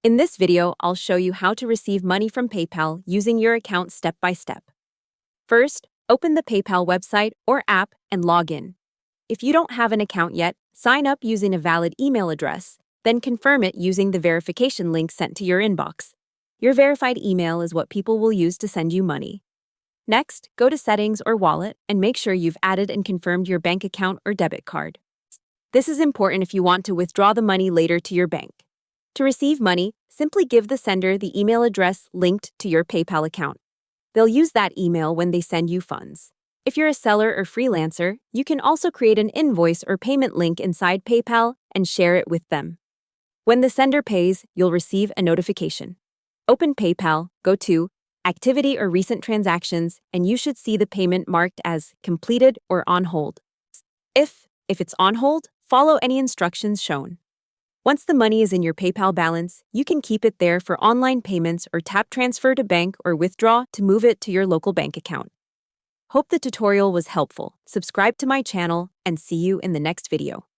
In this video, I'll show you how to receive money from PayPal using your account step by step. First, open the PayPal website or app and log in. If you don't have an account yet, sign up using a valid email address, then confirm it using the verification link sent to your inbox. Your verified email is what people will use to send you money. Next, go to Settings or Wallet and make sure you've added and confirmed your bank account or debit card. This is important if you want to withdraw the money later to your bank. To receive money, simply give the sender the email address linked to your PayPal account. They'll use that email when they send you funds. If you're a seller or freelancer, you can also create an invoice or payment link inside PayPal and share it with them. When the sender pays, you'll receive a notification. Open PayPal, go to Activity or Recent Transactions, and you should see the payment marked as completed or on hold. If it's on hold, follow any instructions shown. Once the money is in your PayPal balance, you can keep it there for online payments or tap transfer to bank or withdraw to move it to your local bank account. Hope the tutorial was helpful. Subscribe to my channel and see you in the next video.